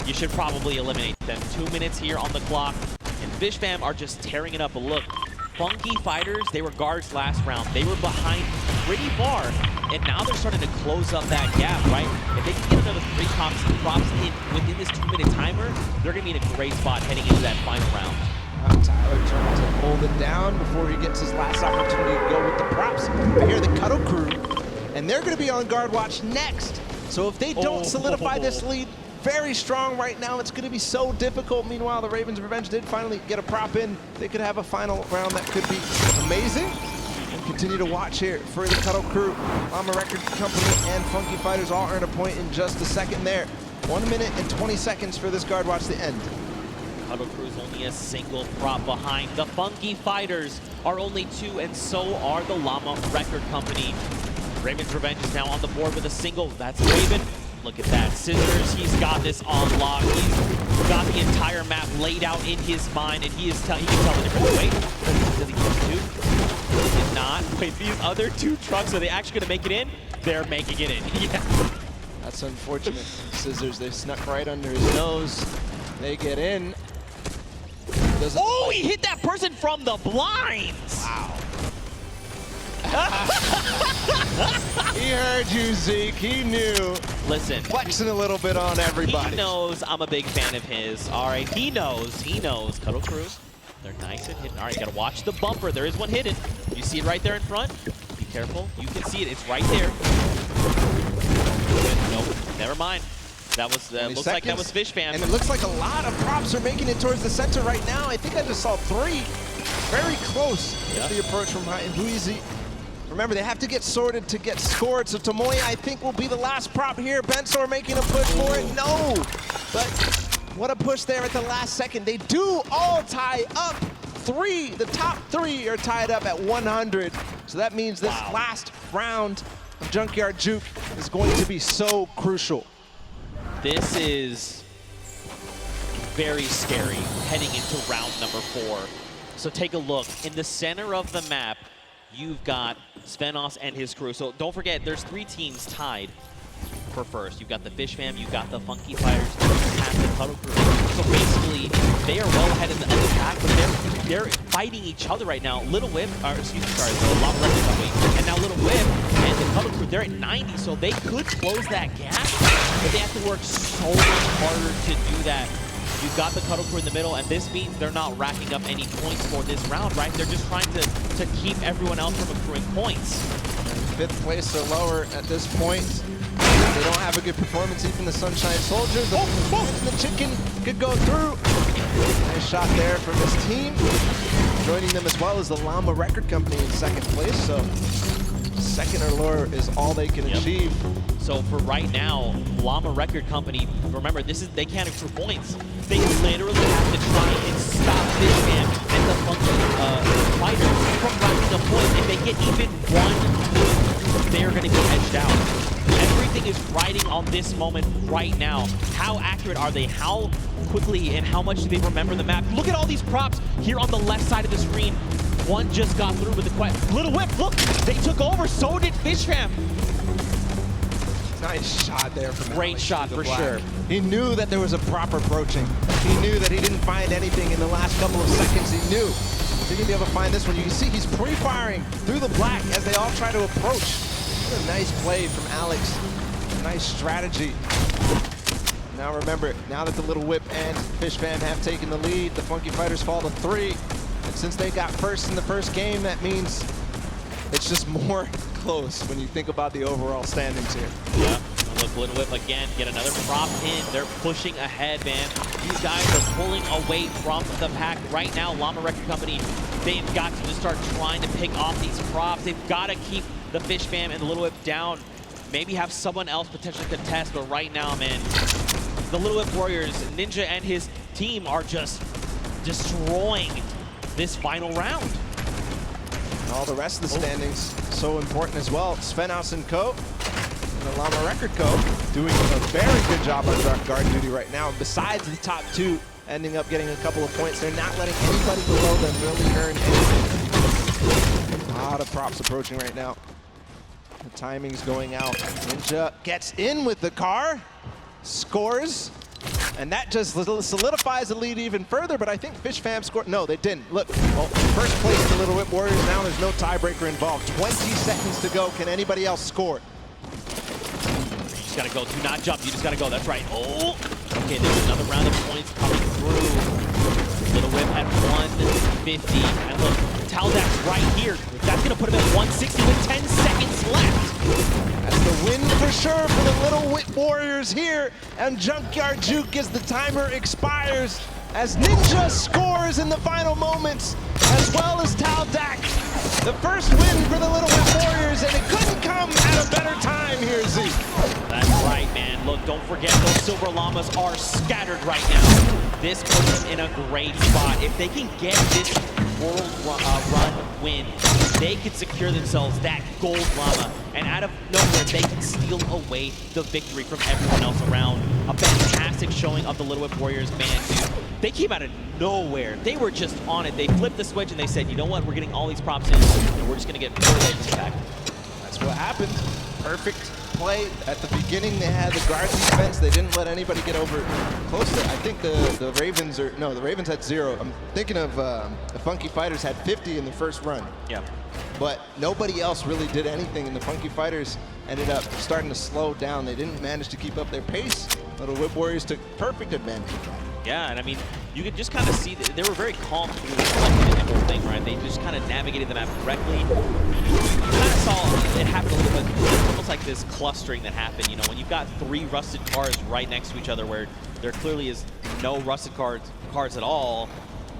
you should probably eliminate them. 2 minutes here on the clock, and Fish Fam are just tearing it up. But look, Funky Fighters, they were guards last round. They were behind pretty far, and now they're starting to close up that gap, right? If they can get another 3 props in within this 2-minute timer, they're going to be in a great spot heading into that final round. Tyler trying to hold it down before he gets his last opportunity to go with the props. But here the Cuddle Crew, and they're going to be on guard watch next. So if they don't solidify this lead very strong right now, it's going to be so difficult. Meanwhile, the Ravens Revenge did finally get a prop in. They could have a final round that could be amazing. And continue to watch here for the Cuddle Crew. Llama Record Company and Funky Fighters all earn a point in just a second there. 1 minute and 20 seconds for this guard watch to end. Cuddle Crew's only a single prop behind. The Funky Fighters are only 2, and so are the Llama Record Company. Ravens Revenge is now on the board with a single. That's Raven. Look at that. Scissors, he's got this on lock. He's got the entire map laid out in his mind, and he can tell the difference. Wait, does he get 2? He did not. Wait, these other 2 trucks, are they actually going to make it in? They're making it in. Yeah. That's unfortunate. Scissors, they snuck right under his nose. They get in. Oh, he hit that person from the blinds! Wow. He heard you, Zeke. He knew. Listen. Flexing a little bit on everybody. He knows I'm a big fan of his. All right, he knows. He knows. Cuddle Crew, they're nice and hidden. All right, you gotta watch the bumper. There is one hidden. You see it right there in front? Be careful. You can see it. It's right there. Nope. Never mind. That was, looks like that was Fish Fam. And it looks like a lot of props are making it towards the center right now. I think I just saw 3. Very close with the approach from Buizy. Remember, they have to get sorted to get scored. So Tomoya, I think, will be the last prop here. Bensor making a push for it. No! But what a push there at the last second. They do all tie up. 3, the top 3 are tied up at 100. So that means this last round of Junkyard Juke is going to be so crucial. This is very scary heading into round number 4. So take a look. In the center of the map, you've got Svenos and his crew. So don't forget, there's 3 teams tied for first. You've got the Fish Fam, you've got the Funky Fighters, and the Cuddle Crew. So basically, they are well ahead in the pack, but they're fighting each other right now. Little Whip, or excuse me, sorry, the Llama Record Company, and now Little Whip and the Cuddle Crew, they're at 90, so they could close that gap, but they have to work so much harder to do that. You've got the Cuddle Crew in the middle, and this means they're not racking up any points for this round, right? They're just trying to keep everyone else from accruing points. And 5th place or lower at this point. They don't have a good performance, even the Sunshine Soldiers. The chicken could go through. Nice shot there from this team. Joining them as well as the Llama Record Company in 2nd place. So 2nd or lower is all they can achieve. So for right now, Llama Record Company, remember, they can't accrue points. They literally have to try and stop Fish Fam and the Funky Fighters from racking up points. If they get even 1, they are going to be edged out. Everything is riding on this moment right now. How accurate are they? How quickly and how much do they remember the map? Look at all these props here on the left side of the screen. One just got through with the quest. Little Whip, look, they took over, so did Fish Fam. Nice shot there from Great shot for sure. He knew that there was a prop approaching. He knew that he didn't find anything in the last couple of seconds. He knew. Is he gonna be able to find this one? You can see he's pre-firing through the black as they all try to approach. What a nice play from Alex. A nice strategy. Now remember, now that the Little Whip and Fish Fam have taken the lead, the Funky Fighters fall to 3. And since they got first in the first game, that means it's just more close when you think about the overall standings here. Yeah. Look, Little Whip again, get another prop in. They're pushing ahead, man. These guys are pulling away from the pack right now. Llama Record Company, they've got to just start trying to pick off these props. They've got to keep the Fish Fam and the Little Whip down. Maybe have someone else potentially contest, but right now, man, the Little Whip Warriors, Ninja and his team are just destroying this final round. And all the rest of the standings, so important as well. Svenos and Co. and the Llama Record Co. doing a very good job on guard duty right now. Besides the top 2 ending up getting a couple of points, they're not letting anybody below them really earn anything. A lot of props approaching right now. The timing's going out. Ninja gets in with the car, scores. And that just solidifies the lead even further, but I think Fish Fam scored. No, they didn't. Look, well, first place the Little Whip Warriors. Now there's no tiebreaker involved. 20 seconds to go. Can anybody else score? You just gotta go. Do not jump. You just gotta go. That's right. Oh! Okay, there's another round of points coming through. Little Whip at 150. And look, Taldak's right here. That's gonna put him at 160 with 10 seconds left. That's the win for sure for the Little Whip Warriors here. And Junkyard Juke as the timer expires. As Ninja scores in the final moments, as well as Taldak. The first win for the Little Whip Warriors, and it couldn't come at a better time here, Z. That's right, man. Look, don't forget those Silver Llamas are scattered right now. This puts them in a great spot. If they can get this World Run win, they could secure themselves that Gold Llama. And out of nowhere, they can steal away the victory from everyone else around. A fantastic showing of the Little Whip Warriors, man, dude. They came out of nowhere. They were just on it. They flipped the switch and they said, you know what, we're getting all these props in, and we're just going to get more waves back. That's what happened. Perfect play. At the beginning, they had the guard defense. They didn't let anybody get over close to, I think the Ravens are, no, the Ravens had 0. I'm thinking of the Funky Fighters had 50 in the first run. Yeah. But nobody else really did anything, and the Funky Fighters ended up starting to slow down. They didn't manage to keep up their pace. Little Whip Warriors took perfect advantage of that. Yeah, and I mean, you could just kind of see that they were very calm through the whole thing, right? They just kind of navigated the map correctly. You kind of saw it happen a little bit. It's almost like this clustering that happened, you know, when you've got 3 rusted cars right next to each other where there clearly is no rusted cars at all.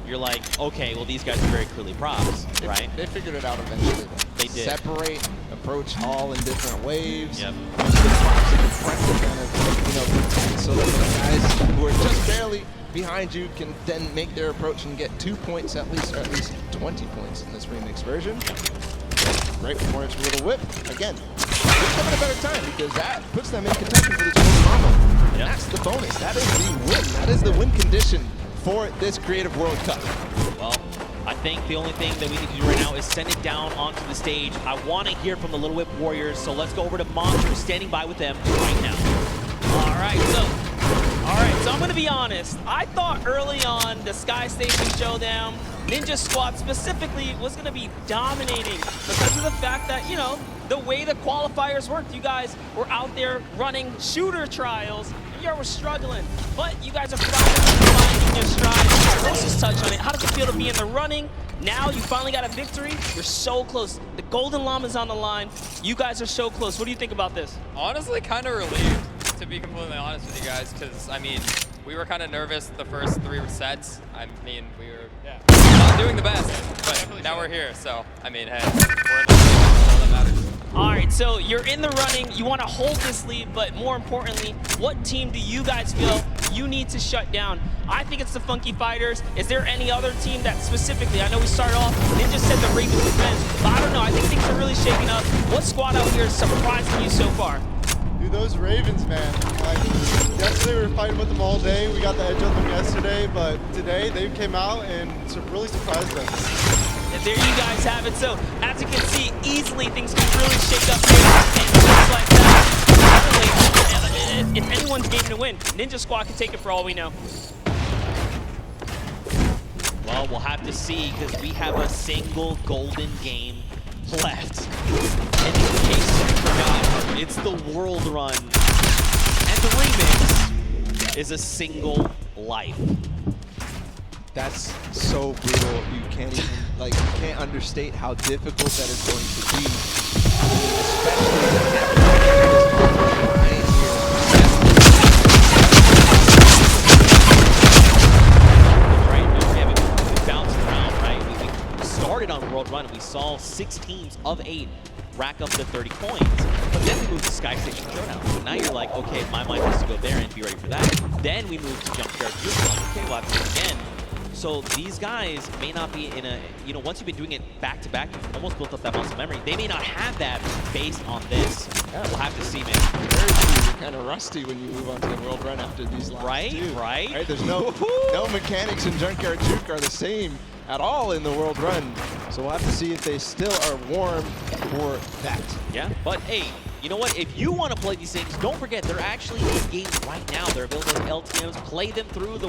You're like, okay, well, these guys are very clearly props, right? They figured it out eventually. They did. Separate, approach all in different waves. Yep. Use the props in the front to kind of, you know, protect so that the guys who are just barely behind you can then make their approach and get 2 points at least, or at least 20 points in this remix version. Great performance for Little Whip. Again, puts them in a better time because that puts them in contention for this Gold Llama. And that's the bonus. That is the win. That is the win condition for this Creative World Cup. Well, I think the only thing that we need to do right now is send it down onto the stage. I want to hear from the Little Whip Warriors, so let's go over to Monster, standing by with them right now. All right, so I'm gonna be honest. I thought early on the Sky Station Showdown, Ninja Squad specifically was gonna be dominating because of the fact that, you know, the way the qualifiers worked, you guys were out there running shooter trials, and you were struggling. But you guys are finally finding your stride. Let's just touch on it. How does it feel to be in the running? Now you finally got a victory. You're so close. The Golden Llama's on the line. You guys are so close. What do you think about this? Honestly, kind of relieved, to be completely honest with you guys, because, I mean, we were kind of nervous the first 3 sets. I mean, we were not doing the best, but now we're here, so, I mean, hey, we're in the lead, that's all that matters. All right, so you're in the running. You want to hold this lead, but more importantly, what team do you guys feel you need to shut down? I think it's the Funky Fighters. Is there any other team that specifically, I know we started off, Ninja said the Ravens defense, but I don't know, I think things are really shaking up. What squad out here is surprising you so far? Dude, those Ravens, man. Like, yesterday we were fighting with them all day. We got the edge on them yesterday, but today they came out and really surprised us. And there you guys have it. So, as you can see, easily things can really shake up here. And just like that, suddenly, if anyone's game to win, Ninja Squad can take it for all we know. Well, we'll have to see because we have a single golden game left. And in case you forgot, it's the World Run. And the remix is a single life. That's so brutal. You can't even, like, you can't understate how difficult that is going to be. Especially we bounced around, right? We started on World Run and we saw 6 teams of 8 rack up to 30 coins. But then we moved to Sky Station Showdown. So now you're like, okay, my mind has to go there and be ready for that. Then we moved to Junkyard Juke. Okay, we'll have to do it again. So these guys may not be in a, you know, once you've been doing it back-to-back, you've almost built up that muscle memory. They may not have that based on this. Yeah. We'll have to see, man. very true. You're kind of rusty when you move on to the World Run after these laps, Right, too. right. There's no mechanics in Junkyard Juke are the same at all in the World Run. So we'll have to see if they still are warm for that. Yeah, but hey, you know what? If you want to play these things, don't forget they're actually in game right now. They're available as LTMs. Play them through the